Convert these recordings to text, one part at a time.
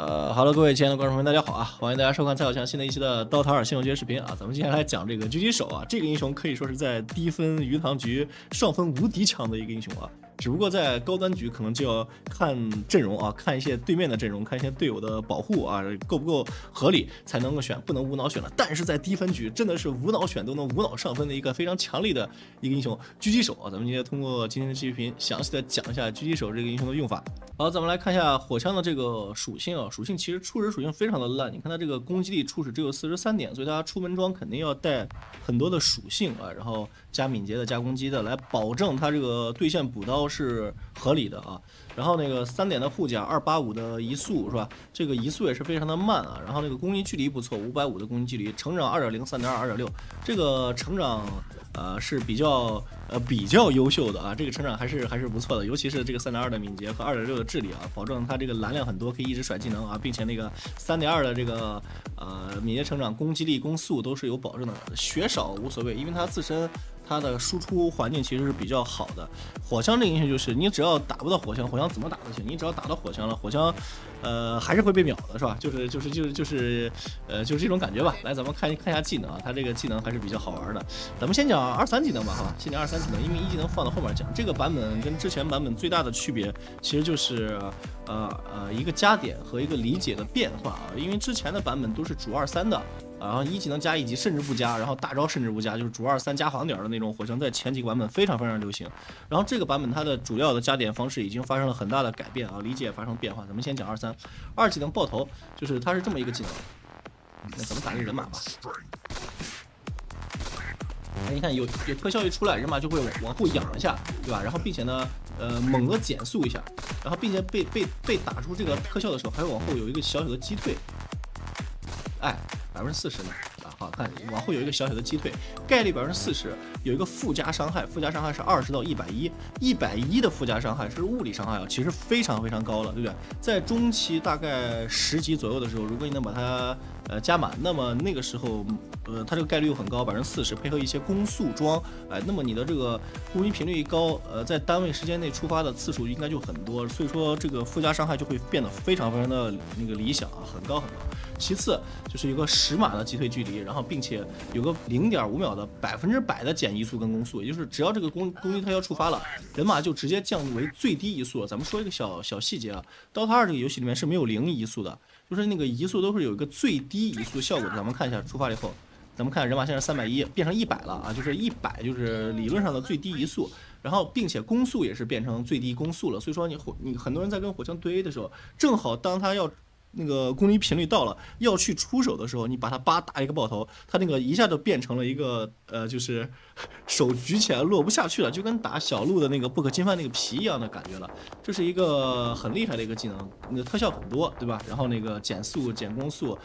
Hello， 各位亲爱的观众朋友们，大家好啊！欢迎大家收看蔡小强新的一期的刀塔尔新闻学视频啊！咱们今天来讲这个狙击手啊，这个英雄可以说是在低分鱼塘局上分无敌强的一个英雄啊。只不过在高端局可能就要看阵容啊，看一些对面的阵容，看一些队友的保护啊，够不够合理才能够选，不能无脑选了。但是在低分局真的是无脑选都能无脑上分的一个非常强力的一个英雄狙击手啊！咱们今天通过今天的视频详细的讲一下狙击手这个英雄的用法。好，咱们来看一下火枪的这个属性啊，属性其实初始属性非常的烂，你看它这个攻击力初始只有43点，所以它出门装肯定要带很多的属性啊，然后加敏捷的加攻击的，来保证它这个对线补刀是合理的啊。然后那个3点的护甲，285的移速是吧？这个移速也是非常的慢啊。然后那个攻击距离不错，550的攻击距离，成长2.0、3.2、2.6，这个成长是比较优秀的啊，这个成长还是不错的，尤其是这个3.2的敏捷和2.6的智力啊，保证它这个蓝量很多，可以一直甩技能啊，并且那个3.2的这个敏捷成长、攻击力、攻速都是有保证的，血少无所谓，因为它自身它的输出环境其实是比较好的。火枪这个英雄就是你只要打不到火枪，火枪怎么打都行，你只要打到火枪了，火枪还是会被秒的，是吧？就是这种感觉吧。来，咱们看一下技能啊，它这个技能还是比较好玩的。咱们先讲23技能吧，好吧？先讲23技能，因为1技能放到后面讲。这个版本跟之前版本最大的区别，其实就是一个加点和一个理解的变化啊。因为之前的版本都是主23的。然后1技能加1级甚至不加，然后大招甚至不加，就是主23加黄点的那种火枪，在前几个版本非常流行。然后这个版本它的主要的加点方式已经发生了很大的改变啊，理解也发生变化。咱们先讲23，二技能爆头，就是它是这么一个技能。那咱们打这个人马吧。你看有特效一出来，人马就会往后仰一下，对吧？然后并且呢，猛地减速一下，然后并且被打出这个特效的时候，还会往后有一个小小的击退。哎，40%呢啊，好看，往后有一个小小的击退，概率40%，有一个附加伤害，附加伤害是20到110，110的附加伤害是物理伤害啊，其实非常高了，对不对？在中期大概10级左右的时候，如果你能把它加满，那么那个时候它这个概率又很高，40%，配合一些攻速装，那么你的这个攻击频率一高，在单位时间内触发的次数应该就很多，所以说这个附加伤害就会变得非常的那个理想啊，很高。其次就是有个10码的击退距离，然后并且有个0.5秒的100%的减移速跟攻速，也就是只要这个攻击特效触发了，人马就直接降为最低移速。咱们说一个小细节啊，刀塔2这个游戏里面是没有0移速的，就是那个移速都是有一个最低移速效果的。咱们看一下触发了以后，咱们看人马现在310变成100了啊，就是100就是理论上的最低移速。然后，并且攻速也是变成最低攻速了，所以说你很多人在跟火枪对 A 的时候，正好当他要那个攻击频率到了要去出手的时候，你把他打一个爆头，他那个一下就变成了一个就是手举起来落不下去了，就跟打小鹿的那个不可侵犯那个皮一样的感觉了。这是一个很厉害的一个技能，那个特效很多，对吧？然后那个减速、减攻速，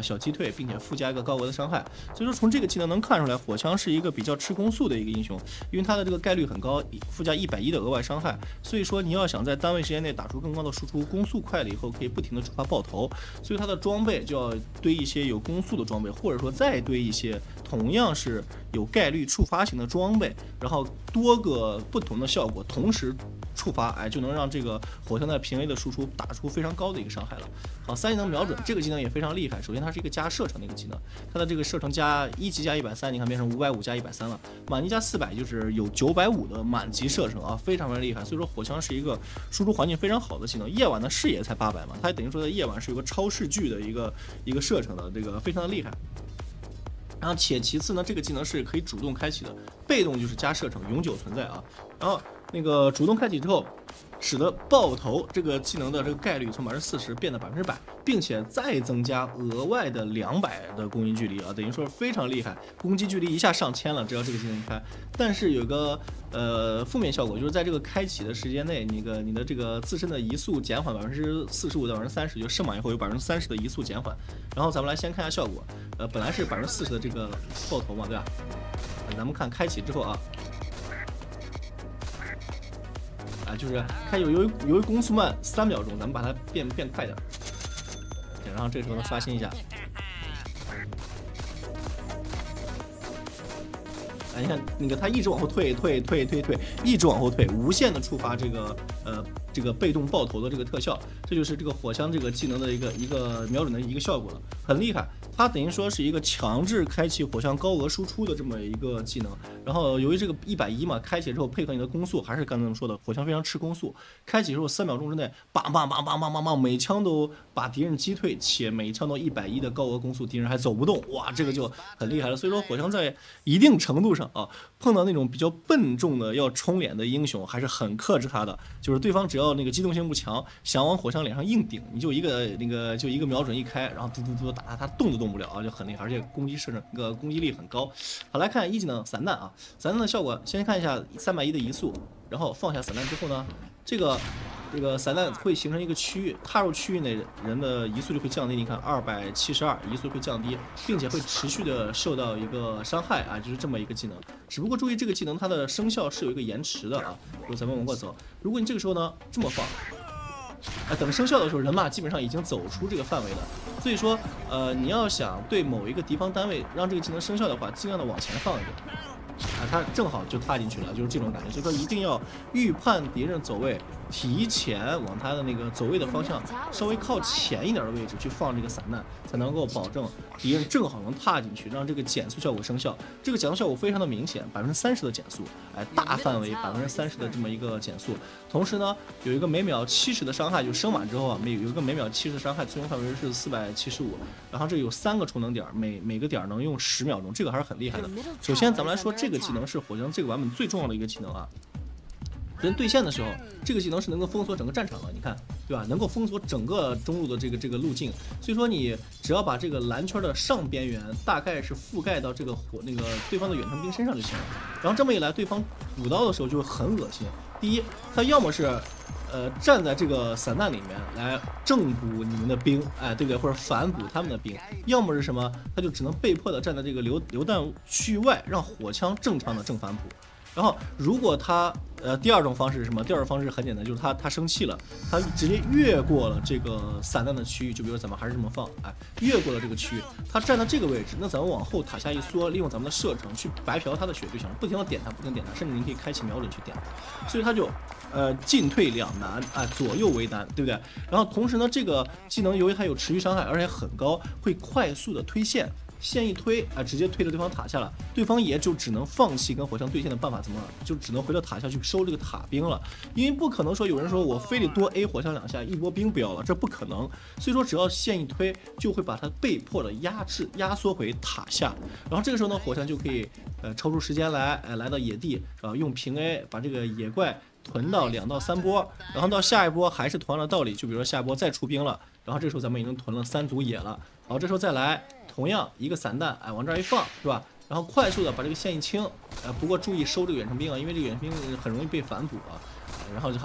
小击退，并且附加一个高额的伤害。所以说从这个技能能看出来，火枪是一个比较吃攻速的一个英雄，因为它的这个概率很高，附加110的额外伤害。所以说你要想在单位时间内打出更高的输出，攻速快了以后可以不停的触发爆头，所以它的装备就要堆一些有攻速的装备，或者说再堆一些同样是有概率触发型的装备，然后多个不同的效果同时触发，就能让这个火枪在平 A 的输出打出非常高的一个伤害了。好，3技能瞄准这个技能也非常厉害。首先它是一个加射程的一个技能，它的这个射程加1级加130，你看变成550加130了，满级加400就是有950的满级射程啊，非常厉害。所以说火枪是一个输出环境非常好的技能。夜晚的视野才800嘛，它等于说在夜晚是有个超视距的一个射程的，这个非常的厉害。然后其次呢，这个技能是可以主动开启的，被动就是加射程永久存在啊。然后那个主动开启之后，使得爆头这个技能的这个概率从40%变得100%，并且再增加额外的200的攻击距离啊，等于说非常厉害，攻击距离一下上1000了，只要这个技能一开。但是有个负面效果，就是在这个开启的时间内，你的这个自身的移速减缓45%到30%，就射满以后有30%的移速减缓。然后咱们来先看一下效果，本来是40%的这个爆头嘛，对吧？咱们看开启之后啊。就是看由于攻速慢3秒钟，咱们把它变快点，然后这时候呢刷新一下，你看那个它一直往后退，一直往后退，无限的触发这个这个被动爆头的这个特效，这就是这个火枪这个技能的一个瞄准的一个效果了，很厉害。它等于说是一个强制开启火枪高额输出的这么一个技能。然后由于这个110嘛，开启之后配合你的攻速，还是刚才我们说的，火枪非常吃攻速。开启之后3秒钟之内，梆梆梆梆梆梆梆，每枪都把敌人击退，且每枪都110的高额攻速，敌人还走不动，哇，这个就很厉害了。所以说火枪在一定程度上啊，碰到那种比较笨重的要冲脸的英雄，还是很克制他的。就是对方只要那个机动性不强，想往火枪脸上硬顶，你就一个瞄准一开，然后嘟嘟嘟打他动都动不了啊，就很厉害，而且攻击攻击力很高。好，来看一技能散弹啊，散弹的效果，先看一下310的移速，然后放下散弹之后呢，这个散弹会形成一个区域，踏入区域内人的移速就会降低。你看272移速会降低，并且会持续的受到一个伤害啊，就是这么一个技能。只不过注意这个技能它的生效是有一个延迟的啊，比如咱们往过走，如果你这个时候呢这么放。等生效的时候，人马基本上已经走出这个范围了。所以说，你要想对某一个敌方单位让这个技能生效的话，尽量的往前放一点。他正好就踏进去了，就是这种感觉。所以说一定要预判敌人走位，提前往他的那个走位的方向稍微靠前一点的位置去放这个散弹，才能够保证敌人正好能踏进去，让这个减速效果生效。这个减速效果非常的明显，30%的减速，大范围30%的这么一个减速。同时呢，有一个每秒70的伤害，就升满之后啊，有一个每秒70的伤害，最终范围是475。然后这有3个充能点，每个点能用10秒钟，这个还是很厉害的。首先咱们来说，这个技能是火枪这个版本最重要的一个技能啊。人对线的时候，这个技能是能够封锁整个战场的，你看，对吧？能够封锁整个中路的这个路径。所以说你只要把这个蓝圈的上边缘大概是覆盖到这个对方的远程兵身上就行了。然后这么一来，对方补刀的时候就会很恶心。第一，他要么是站在这个散弹里面来正补你们的兵，对不对？或者反补他们的兵，要么是什么，他就只能被迫的站在这个榴弹区域外，让火枪正常的正反补。然后，如果他第二种方式是什么？第二种方式很简单，就是他生气了，他直接越过了这个散弹的区域，就比如咱们还是这么放，越过了这个区域，他站在这个位置，那咱们往后塔下一缩，利用咱们的射程去白嫖他的血就行了，不停的点他，不停地点他，甚至你可以开启瞄准去点他，所以他就进退两难，左右为难，对不对？然后同时呢，这个技能由于它有持续伤害，而且很高，会快速的推线。线一推直接推着对方塔下了，对方也就只能放弃跟火枪对线的办法，怎么就只能回到塔下去收这个塔兵了，因为不可能说有人说我非得多 A 火枪2下，一波兵不要了，这不可能。所以说只要线一推，就会把它被迫的压缩回塔下，然后这个时候呢，火枪就可以抽出时间来到野地，用平 A 把这个野怪囤到2到3波，然后到下一波还是同样的道理，就比如说下一波再出兵了，然后这时候咱们已经囤了3组野了，然后这时候再来。同样一个散弹，往这儿一放，是吧？然后快速的把这个线一清，不过注意收这个远程兵啊，因为这个远程兵很容易被反补啊。然后就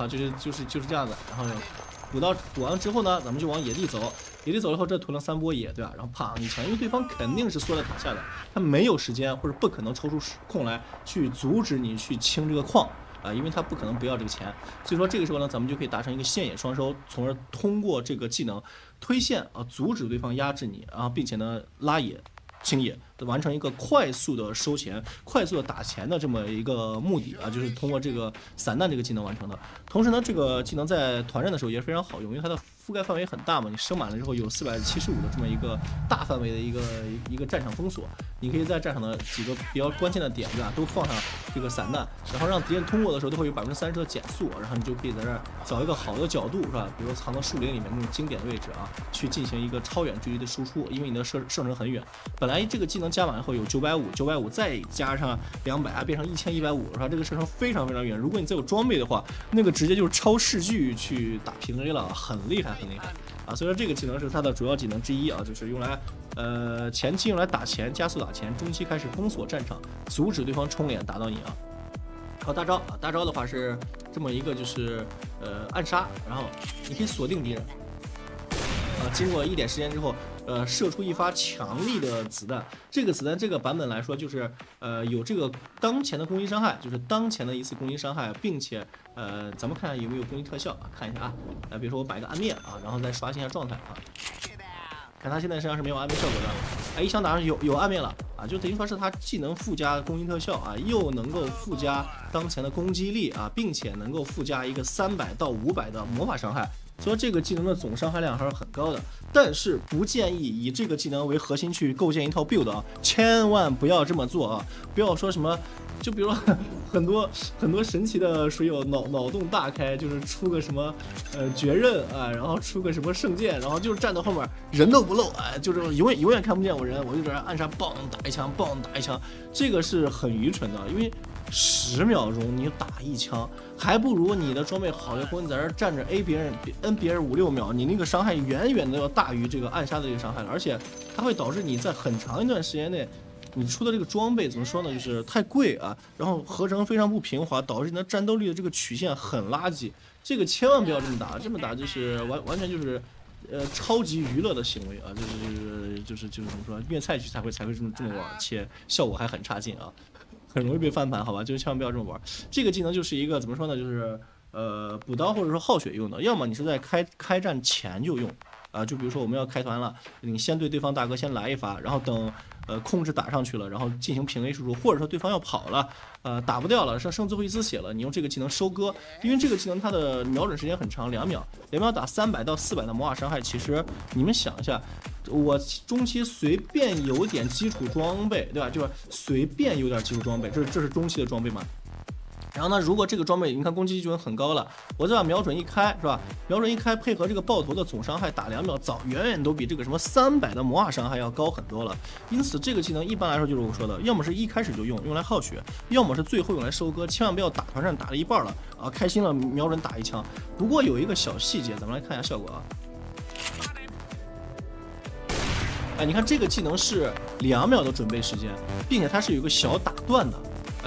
是这样子，然后补完之后呢，咱们就往野地走，野地走了后，这囤了3波野，对吧？然后啪一枪，因为对方肯定是缩在塔下的，他没有时间或者不可能抽出空来去阻止你去清这个矿。因为他不可能不要这个钱，所以说这个时候呢，咱们就可以达成一个线野双收，从而通过这个技能推线阻止对方压制你，然后并且呢拉野、清野，完成一个快速的收钱、快速的打钱的这么一个目的就是通过这个散弹这个技能完成的。同时呢，这个技能在团战的时候也是非常好用，因为它的覆盖范围很大嘛，你升满了之后有475的这么一个大范围的一个战场封锁，你可以在战场的几个比较关键的点，对吧，都放上这个散弹，然后让敌人通过的时候都会有30%的减速，然后你就可以在这儿找一个好的角度，是吧？比如说藏到树林里面那种经典位置去进行一个超远距离的输出，因为你的射程很远。本来这个技能加满以后有950，再加上200变成1150，是吧？这个射程非常非常远。如果你再有装备的话，那个直接就是超视距去打平 A 了，很厉害。所以说这个技能是它的主要技能之一就是用来前期用来打钱，加速打钱，中期开始封锁战场，阻止对方冲脸打到你好，大招的话是这么一个，就是暗杀，然后你可以锁定敌人经过1点时间之后射出一发强力的子弹。这个子弹这个版本来说，就是有这个当前的攻击伤害，就是当前的一次攻击伤害，并且咱们看看有没有攻击特效看一下比如说我摆个暗灭然后再刷新一下状态看他现在身上是没有暗灭效果的一枪打上去有暗灭了啊，就等于说是它既能附加攻击特效啊，又能够附加当前的攻击力啊，并且能够附加一个300到500的魔法伤害。所以这个技能的总伤害量还是很高的，但是不建议以这个技能为核心去构建一套 build 啊，千万不要这么做啊！不要说什么，就比如说很多神奇的水友脑洞大开，就是出个什么绝刃啊，然后出个什么圣剑，然后就是站到后面人都不露，哎，就是永远看不见我人，我就在这暗杀，棒打一枪，棒打一枪，这个是很愚蠢的，因为10秒钟你打一枪，还不如你的装备好了以后，你在这站着 A 别人 N 别人5、6秒，你那个伤害远远的要大于这个暗杀的这个伤害了，而且它会导致你在很长一段时间内，你出的这个装备怎么说呢，就是太贵啊，然后合成非常不平滑，导致你的战斗力的这个曲线很垃圾，这个千万不要这么打，这么打就是完全就是。超级娱乐的行为啊，就是怎么说，虐菜区才会这么玩，且效果还很差劲啊，很容易被翻盘，好吧，就是千万不要这么玩。这个技能就是一个怎么说呢，就是补刀或者说耗血用的，要么你是在开战前就用啊，就比如说我们要开团了，你先对方大哥先来一发，然后等控制打上去了，然后进行平 A 输出，或者说对方要跑了，打不掉了，剩最后一丝血了，你用这个技能收割，因为这个技能它的瞄准时间很长，2秒打300到400的魔法伤害，其实你们想一下，我中期随便有点基础装备，对吧？就是随便有点基础装备，这是中期的装备嘛？然后呢，如果这个装备你看攻击就很高了，我再把瞄准一开，是吧？瞄准一开，配合这个爆头的总伤害打2秒，远远都比这个什么300的魔法伤害要高很多了。因此，这个技能一般来说就是我说的，要么是一开始就用来耗血，要么是最后用来收割。千万不要打团战打了一半了啊，开心了瞄准打一枪。不过有一个小细节，咱们来看一下效果啊。哎，你看这个技能是2秒的准备时间，并且它是有一个小打断的。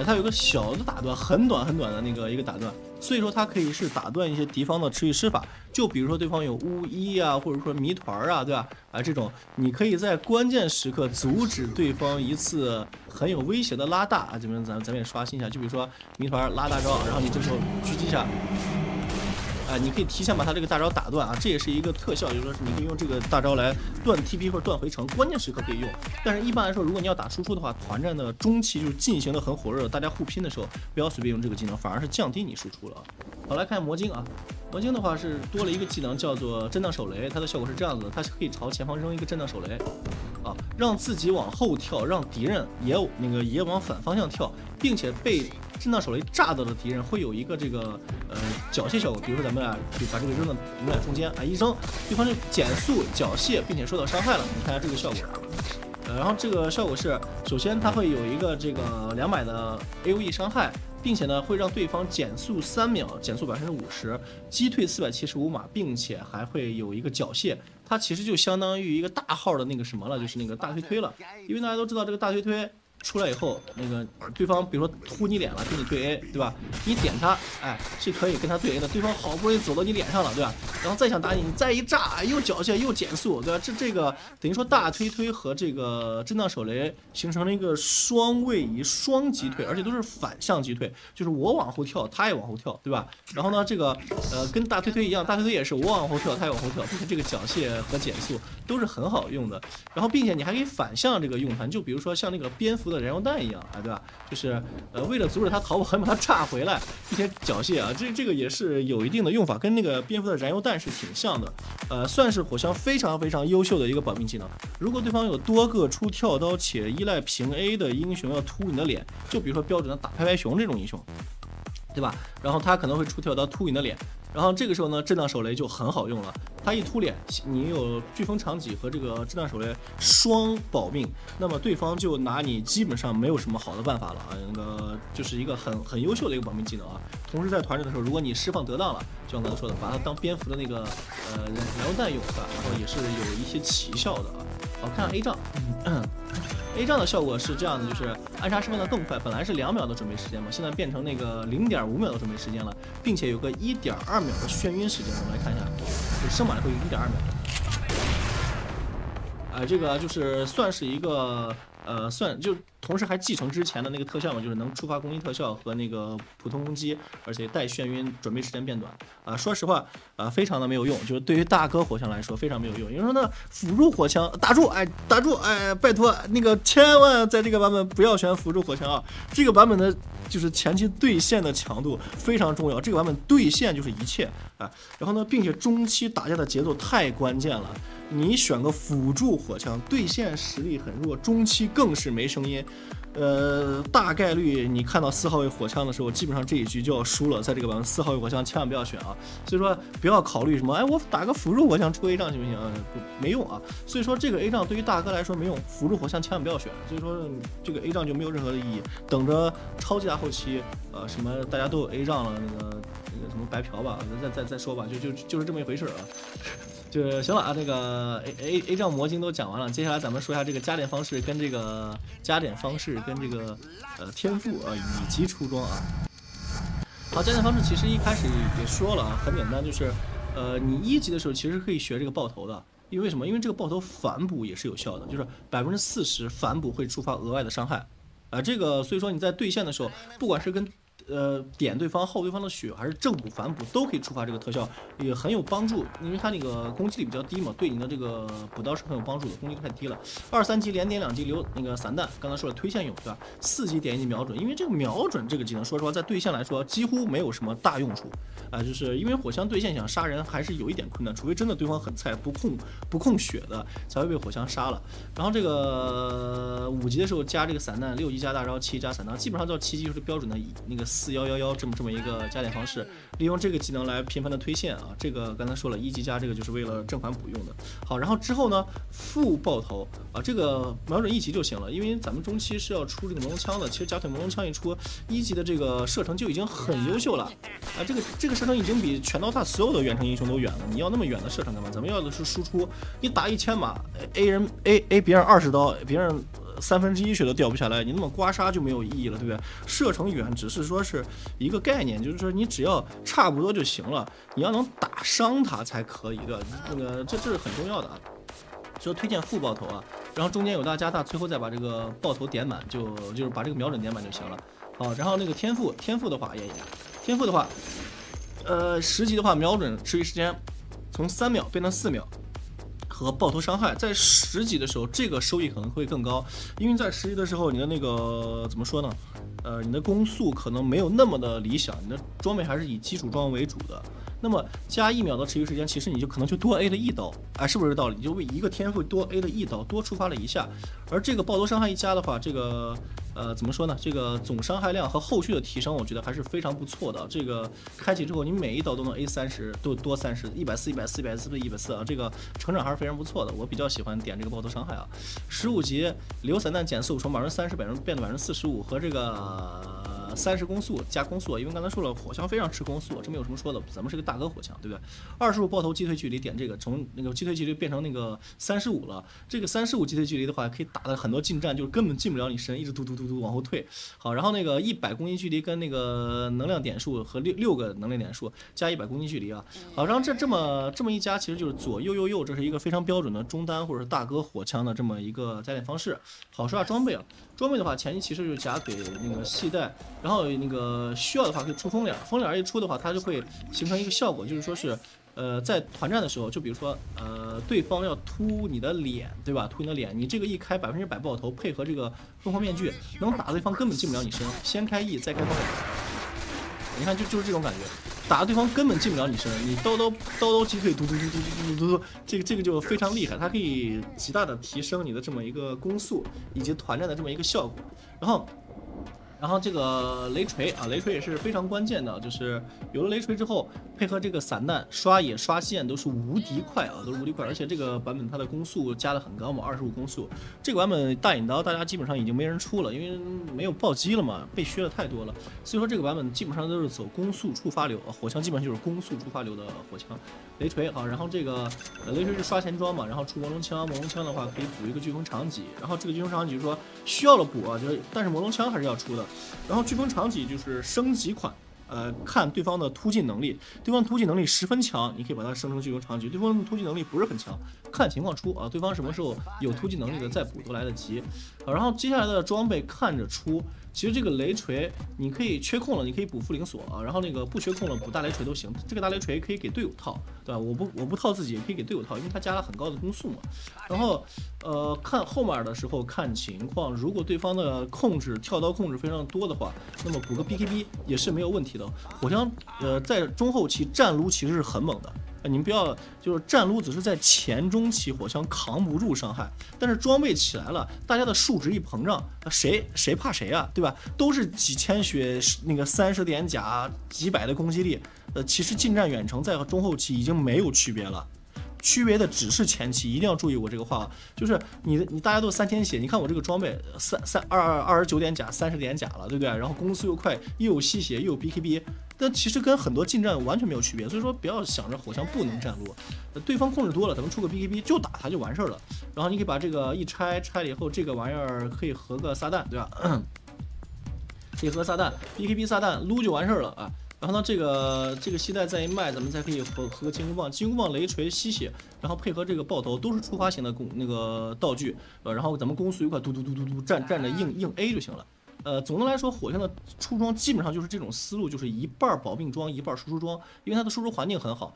它有一个小的打断，很短的那个一个打断，所以说它可以是打断一些敌方的持续施法，就比如说对方有巫医啊，或者说谜团啊，对吧？这种你可以在关键时刻阻止对方一次很有威胁的拉大啊，这边咱们也刷新一下，就比如说谜团拉大招，然后你这时候狙击一下。你可以提前把它这个大招打断啊，这也是一个特效，就是说你可以用这个大招来断 TP 或者断回城，关键时刻可以用。但是一般来说，如果你要打输出的话，团战的中期就是进行的很火热，大家互拼的时候，不要随便用这个技能，反而是降低你输出了。好，来看魔晶啊，魔晶的话是多了一个技能叫做震荡手雷，它的效果是这样子的，它是可以朝前方扔一个震荡手雷，啊，让自己往后跳，让敌人也往反方向跳，并且被震荡手雷炸到的敌人会有一个这个缴械效果，比如说咱们俩就把这个扔到你们俩中间啊，一扔，对方就减速缴械，并且受到伤害了。你看一下这个效果，然后这个效果是，首先它会有一个这个200的 AOE 伤害，并且呢会让对方减速3秒，减速50%，击退475码，并且还会有一个缴械。它其实就相当于一个大号的那个什么了，就是那个大推推了，因为大家都知道这个大推推。出来以后，那个对方比如说突你脸了，跟你对 A， 对吧？你点他，哎，是可以跟他对 A 的。对方好不容易走到你脸上了，对吧？然后再想打你，你再一炸，又缴械又减速，对吧？这个等于说大推推和这个震荡手雷形成了一个双位移、双击退，而且都是反向击退，就是我往后跳，他也往后跳，对吧？然后呢，这个跟大推推一样，大推推也是我往后跳，他也往后跳，并且这个缴械和减速都是很好用的。然后并且你还可以反向这个用它，就比如说像那个蝙蝠的燃油弹一样，对吧？就是为了阻止他逃跑，很把他炸回来，并且缴械啊，这个也是有一定的用法，跟那个蝙蝠的燃油弹是挺像的，算是火枪非常非常优秀的一个保命技能。如果对方有多个出跳刀且依赖平 A 的英雄要突你的脸，就比如说标准的打拍拍熊这种英雄，对吧？然后他可能会出跳刀突你的脸。然后这个时候呢，震荡手雷就很好用了。它一突脸，你有飓风长戟和这个震荡手雷双保命，那么对方就拿你基本上没有什么好的办法了啊。那个就是一个很优秀的一个保命技能啊。同时在团战的时候，如果你释放得当了，就像刚才说的，把它当蝙蝠的那个燃油弹用，对吧？然后也是有一些奇效的啊。好，看看 A 仗。A 仗的效果是这样的，就是暗杀释放的更快，本来是2秒的准备时间嘛，现在变成那个0.5秒的准备时间了，并且有个1.2秒的眩晕时间。我们来看一下，就升满了会有1.2秒。这个就是算是一个算就同时还继承之前的那个特效嘛，就是能触发攻击特效和那个普通攻击，而且带眩晕，准备时间变短。说实话，非常的没有用，就是对于大哥火枪来说非常没有用。有人说呢，辅助火枪打住，打住，拜托那个千万在这个版本不要选辅助火枪啊，这个版本的就是前期对线的强度非常重要，这个版本对线就是一切啊。然后呢，并且中期打架的节奏太关键了。你选个辅助火枪，对线实力很弱，中期更是没声音。大概率你看到4号位火枪的时候，基本上这一局就要输了。在这个版本4号位火枪千万不要选啊！所以说不要考虑什么，我打个辅助火枪出 A 仗行不行？没用啊！所以说这个 A 仗对于大哥来说没用，辅助火枪千万不要选。所以说这个 A 仗就没有任何的意义。等着超级大后期，什么大家都有 A 仗了，那个什么白嫖吧，再说吧，就是这么一回事啊。就行了啊，这个 A 仗魔晶都讲完了，接下来咱们说一下这个加点方式跟这个天赋以及出装啊。好，加点方式其实一开始也说了啊，很简单，就是你1级的时候其实可以学这个爆头的，因为什么？因为这个爆头反补也是有效的，就是40%反补会触发额外的伤害这个所以说你在对线的时候，不管是跟点对方耗对方的血，还是正补反补，都可以触发这个特效，也很有帮助。因为它那个攻击力比较低嘛，对你的这个补刀是很有帮助的，攻击力太低了。2、3级连点2级留那个散弹，刚才说了推线用对吧？4级点1级瞄准，因为这个瞄准这个技能，说实话在对线来说几乎没有什么大用处就是因为火枪对线想杀人还是有一点困难，除非真的对方很菜不控血的才会被火枪杀了。然后这个5级的时候加这个散弹，6级加大招，7级加散弹，基本上到7级就是标准的那个4111这么一个加点方式，利用这个技能来频繁的推线这个刚才说了，1级加这个就是为了正反补用的。好，然后之后呢，副爆头这个瞄准1级就行了，因为咱们中期是要出这个魔龙枪的，其实假腿魔龙枪一出，1级的这个射程就已经很优秀了这个射程已经比拳刀塔所有的远程英雄都远了，你要那么远的射程干嘛？咱们要的是输出，你打1000码 A 别人20刀，别人1/3血都掉不下来，你那么刮痧就没有意义了，对不对？射程远只是说是一个概念，就是说你只要差不多就行了，你要能打伤他才可以的，那个这是很重要的所以推荐副爆头然后中间有大加大，最后再把这个爆头点满，就是把这个瞄准点满就行了。好，然后那个天赋的话10级的话，瞄准持续时间从3秒变成4秒。和爆头伤害在10级的时候，这个收益可能会更高，因为在10级的时候，你的那个怎么说呢？你的攻速可能没有那么的理想，你的装备还是以基础装备为主的。那么加1秒的持续时间，其实你就可能就多 A 了1刀，是不是这道理？你就为一个天赋多 A 了1刀，多触发了1下。而这个爆头伤害一加的话，这个怎么说呢？这个总伤害量和后续的提升，我觉得还是非常不错的。这个开启之后，你每一刀都能 A30，都多30，140这个成长还是非常不错的。我比较喜欢点这个爆头伤害15级留散弹减速从30%变到45%，和这个30攻速加攻速，因为刚才说了火枪非常吃攻速，这没有什么说的，咱们是个大哥火枪，对不对？25爆头击退距离点这个，从那个击退距离变成那个35了。这个35击退距离的话，可以打的很多近战，就是根本进不了你身，一直突往后退。好，然后那个100攻击距离跟那个能量点数和6个能量点数加100攻击距离好，然后这么一加，其实就是左右，这是一个非常标准的中单或者是大哥火枪的这么一个加点方式。好，说下装备装备的话，前期其实就是假腿那个系带，然后那个需要的话可以出风脸一出的话，它就会形成一个效果，就是说是在团战的时候，就比如说对方要突你的脸，对吧？突你的脸，你这个一开100%爆头，配合这个凤凰面具，能打对方根本进不了你身，先开 E 再开风脸，你看就是这种感觉。打对方根本进不了你身，你刀击退，嘟，这个就非常厉害，它可以极大的提升你的这么一个攻速以及团战的这么一个效果。然后这个雷锤雷锤也是非常关键的，就是有了雷锤之后，配合这个散弹刷野刷线都是无敌快都是无敌快，而且这个版本它的攻速加的很高嘛，25攻速。这个版本大引刀大家基本上已经没人出了，因为没有暴击了嘛，被削的太多了，所以说这个版本基本上都是走攻速触发流火枪基本上就是攻速触发流的火枪。雷锤然后这个雷锤是刷钱装嘛，然后出魔龙枪的话可以补一个飓风长戟，然后这个飓风长戟就是说需要了补就是但是魔龙枪还是要出的。然后飓风长戟就是升级款，看对方的突进能力，对方突进能力十分强，你可以把它生成巨龙长戟；对方的突进能力不是很强，看情况出啊，对方什么时候有突进能力的再补都来得及。然后接下来的装备看着出。其实这个雷锤，你可以缺控了，你可以补复灵锁啊，然后那个不缺控了补大雷锤都行。这个大雷锤可以给队友套，对吧？我不套自己，也可以给队友套，因为它加了很高的攻速嘛。然后看后面的时候看情况，如果对方的控制跳刀控制非常多的话，那么补个 BKB 也是没有问题的。火枪在中后期站撸其实是很猛的。你们不要就是站撸只是在前中期火枪扛不住伤害，但是装备起来了，大家的数值一膨胀，谁怕谁啊，对吧？都是几千血，那个30点甲，几百的攻击力，其实近战远程在中后期已经没有区别了。区别的只是前期，一定要注意我这个话，就是你大家都3000血，你看我这个装备29点甲30点甲了，对不对？然后攻速又快，又有吸血又有 BKB， 但其实跟很多近战完全没有区别，所以说不要想着火枪不能站撸，对方控制多了，咱们出个 BKB 就打他就完事儿了。然后你可以把这个一拆了以后，这个玩意儿可以合个撒旦，对吧？可以合撒旦 BKB 撒旦撸就完事儿了啊。然后呢，这个系带再一卖，咱们才可以合金箍棒、金箍棒、雷锤、吸血，然后配合这个爆头，都是触发型的那个道具，然后咱们攻速一块，嘟嘟嘟嘟嘟站着硬 A 就行了。总的来说，火枪的出装基本上就是这种思路，就是一半保命装，一半输出装，因为它的输出环境很好。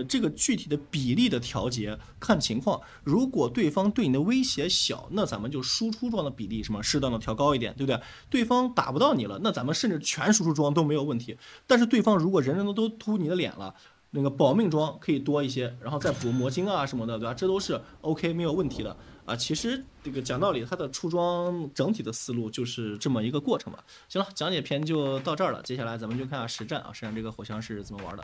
这个具体的比例的调节看情况，如果对方对你的威胁小，那咱们就输出装的比例什么适当的调高一点，对不对？对方打不到你了，那咱们甚至全输出装都没有问题。但是对方如果人人都突你的脸了，那个保命装可以多一些，然后再补魔晶啊什么的，对吧？这都是 OK 没有问题的啊。其实这个讲道理，它的出装整体的思路就是这么一个过程吧。行了，讲解篇就到这儿了，接下来咱们就看下实战啊，实战这个火枪是怎么玩的。